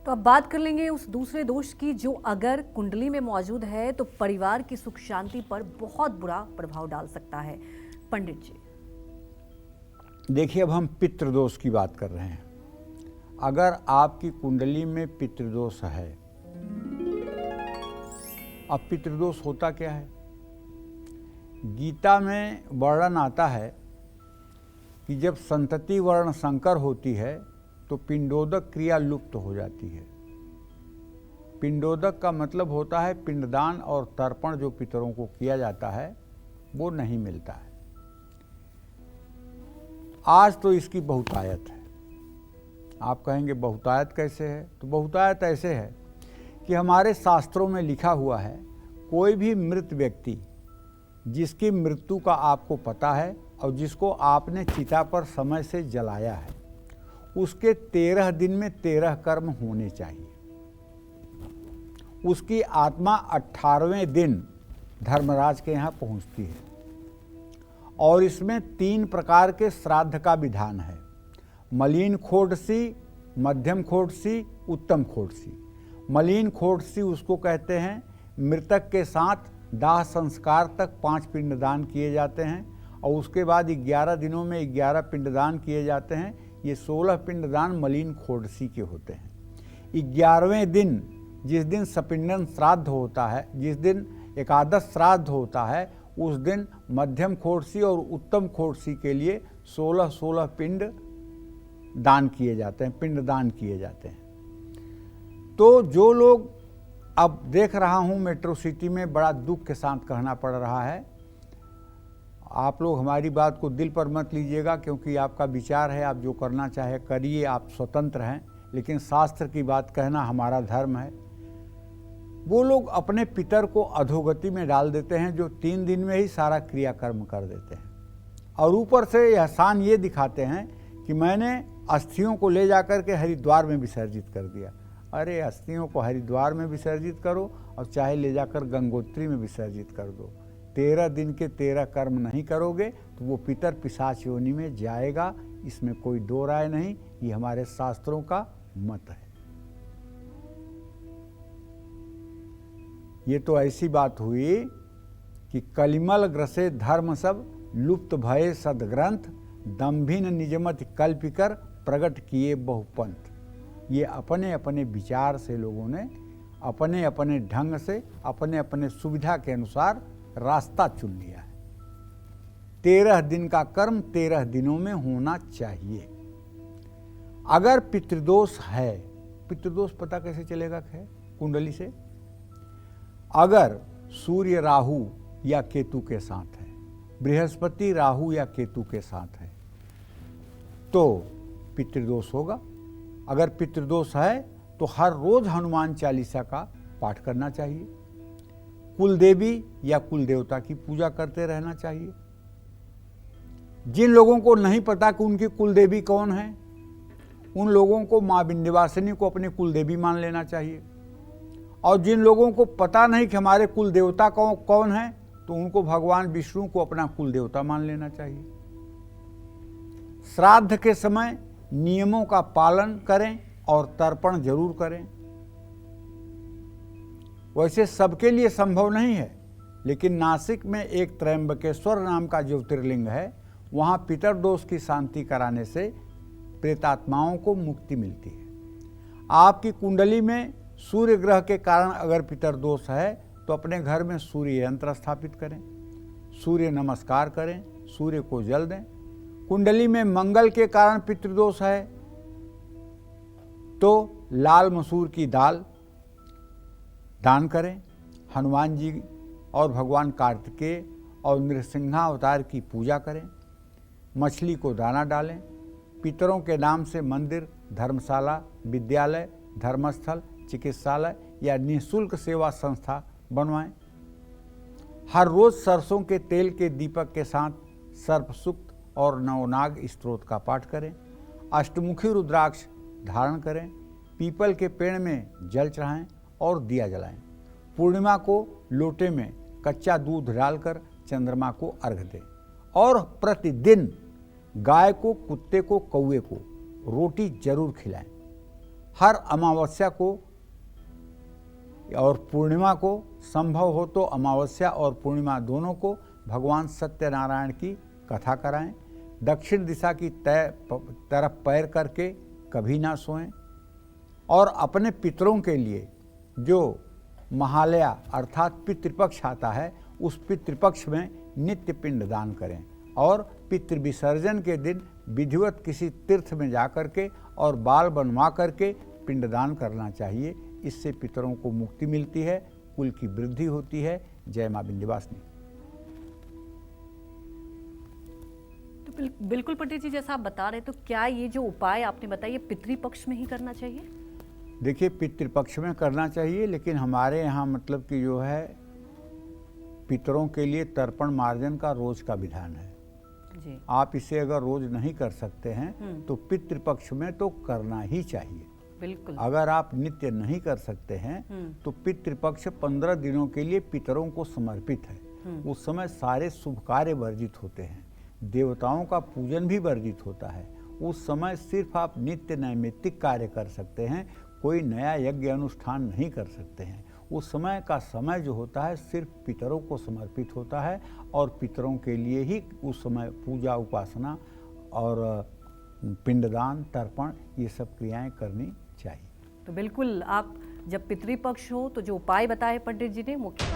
तो अब बात कर लेंगे उस दूसरे दोष की जो अगर कुंडली में मौजूद है तो परिवार की सुख शांति पर बहुत बुरा प्रभाव डाल सकता है। पंडित जी, देखिए, अब हम पितृदोष की बात कर रहे हैं। अगर आपकी कुंडली में पितृदोष है, अब पितृदोष होता क्या है? गीता में वर्णन आता है कि जब संतति वर्ण संकर होती है तो पिंडोदक क्रिया लुप्त हो जाती है। पिंडोदक का मतलब होता है पिंडदान और तर्पण जो पितरों को किया जाता है वो नहीं मिलता है। आज तो इसकी बहुतायत है। आप कहेंगे बहुतायत कैसे है? तो बहुतायत ऐसे है कि हमारे शास्त्रों में लिखा हुआ है, कोई भी मृत व्यक्ति जिसकी मृत्यु का आपको पता है और जिसको आपने चिता पर समय से जलाया है, उसके 13 दिन में 13 कर्म होने चाहिए। उसकी आत्मा 18वें दिन धर्मराज के यहाँ पहुँचती है और इसमें 3 प्रकार के श्राद्ध का विधान है। मलिन खोडसी, मध्यम खोडसी, उत्तम खोडसी। मलिन खोडसी उसको कहते हैं मृतक के साथ दाह संस्कार तक 5 पिंडदान किए जाते हैं और उसके बाद 11 दिनों में 11 पिंडदान किए जाते हैं। ये 16 पिंडदान मलिन खोडसी के होते हैं। 11वें दिन जिस दिन सपिंडन श्राद्ध होता है, जिस दिन एकादश श्राद्ध होता है, उस दिन मध्यम खोडसी और उत्तम खोडसी के लिए 16-16 पिंड दान किए जाते हैं, पिंडदान किए जाते हैं। तो जो लोग, अब देख रहा हूँ मेट्रो सिटी में बड़ा दुख के साथ कहना पड़ रहा है, आप लोग हमारी बात को दिल पर मत लीजिएगा क्योंकि आपका विचार है, आप जो करना चाहे करिए, आप स्वतंत्र हैं, लेकिन शास्त्र की बात कहना हमारा धर्म है। वो लोग अपने पितर को अधोगति में डाल देते हैं जो 3 दिन में ही सारा क्रियाकर्म कर देते हैं और ऊपर से एहसान ये दिखाते हैं कि मैंने अस्थियों को ले जाकर के हरिद्वार में विसर्जित कर दिया। अरे अस्थियों को हरिद्वार में विसर्जित करो और चाहे ले जाकर गंगोत्री में विसर्जित कर दो, 13 दिन के 13 कर्म नहीं करोगे तो वो पितर पिशाच योनि में जाएगा। इसमें कोई दो राय नहीं, ये हमारे शास्त्रों का मत है। ये तो ऐसी बात हुई कि कलिमल ग्रसे धर्म सब लुप्त भये सदग्रंथ, दम्भिन निजमत कल्पिकर प्रकट किए बहुपंथ। ये अपने अपने विचार से लोगों ने अपने अपने ढंग से अपने अपने सुविधा के अनुसार रास्ता चुन लिया है। 13 दिन का कर्म 13 दिनों में होना चाहिए। अगर पितृदोष है, पितृदोष पता कैसे चलेगा? है कुंडली से। अगर सूर्य राहु या केतु के साथ है, बृहस्पति राहु या केतु के साथ है, तो पितृदोष होगा। अगर पितृदोष है तो हर रोज हनुमान चालीसा का पाठ करना चाहिए। कुलदेवी या कुलदेवता की पूजा करते रहना चाहिए। जिन लोगों को नहीं पता कि उनकी कुलदेवी कौन है, उन लोगों को माँ विंध्यवासिनी को अपनी कुलदेवी मान लेना चाहिए। और जिन लोगों को पता नहीं कि हमारे कुलदेवता कौन है, तो उनको भगवान विष्णु को अपना कुलदेवता मान लेना चाहिए। श्राद्ध के समय नियमों का पालन करें और तर्पण जरूर करें। वैसे सबके लिए संभव नहीं है, लेकिन नासिक में एक त्रयंबकेश्वर नाम का ज्योतिर्लिंग है, वहां पितरदोष की शांति कराने से प्रेतात्माओं को मुक्ति मिलती है। आपकी कुंडली में सूर्य ग्रह के कारण अगर पितरदोष है तो अपने घर में सूर्य यंत्र स्थापित करें, सूर्य नमस्कार करें, सूर्य को जल दें। कुंडली में मंगल के कारण पितृदोष है तो लाल मसूर की दाल दान करें। हनुमान जी और भगवान कार्तिकेय और नृसिंहावतार की पूजा करें। मछली को दाना डालें। पितरों के नाम से मंदिर, धर्मशाला, विद्यालय, धर्मस्थल, चिकित्सालय या निःशुल्क सेवा संस्था बनवाएं। हर रोज सरसों के तेल के दीपक के साथ सर्पसुक्त और नवनाग स्तोत्र का पाठ करें। अष्टमुखी रुद्राक्ष धारण करें। पीपल के पेड़ में जल चढ़ाएं और दिया जलाएं। पूर्णिमा को लोटे में कच्चा दूध डालकर चंद्रमा को अर्घ दें और प्रतिदिन गाय को, कुत्ते को, कौवे को रोटी जरूर खिलाएं। हर अमावस्या को और पूर्णिमा को, संभव हो तो अमावस्या और पूर्णिमा दोनों को भगवान सत्यनारायण की कथा कराएं। दक्षिण दिशा की तरफ पैर करके कभी ना सोएं। और अपने पितरों के लिए जो महालया अर्थात पितृपक्ष आता है, उस पितृपक्ष में नित्य पिंडदान करें और पितृ विसर्जन के दिन विधिवत किसी तीर्थ में जाकर के और बाल बनवा करके पिंडदान करना चाहिए। इससे पितरों को मुक्ति मिलती है, कुल की वृद्धि होती है। जय मां विंध्यवासिनी। तो बिल्कुल पंडित जी, जैसा आप बता रहे, तो क्या ये जो उपाय आपने बताया ये पितृपक्ष में ही करना चाहिए? देखिए, पितृपक्ष में करना चाहिए, लेकिन हमारे यहाँ मतलब कि जो है पितरों के लिए तर्पण मार्जन का रोज का विधान है जी। आप इसे अगर रोज नहीं कर सकते हैं तो पितृपक्ष में तो करना ही चाहिए। बिल्कुल। अगर आप नित्य नहीं कर सकते हैं तो पितृपक्ष 15 दिनों के लिए पितरों को समर्पित है। उस समय सारे शुभ कार्य वर्जित होते हैं, देवताओं का पूजन भी वर्जित होता है। उस समय सिर्फ आप नित्य नैमित्तिक कार्य कर सकते हैं, कोई नया यज्ञ अनुष्ठान नहीं कर सकते हैं। उस समय का समय जो होता है सिर्फ पितरों को समर्पित होता है और पितरों के लिए ही उस समय पूजा, उपासना और पिंडदान, तर्पण, ये सब क्रियाएं करनी चाहिए। तो बिल्कुल, आप जब पितृपक्ष हो तो जो उपाय बताए पंडित जी ने, मुख्य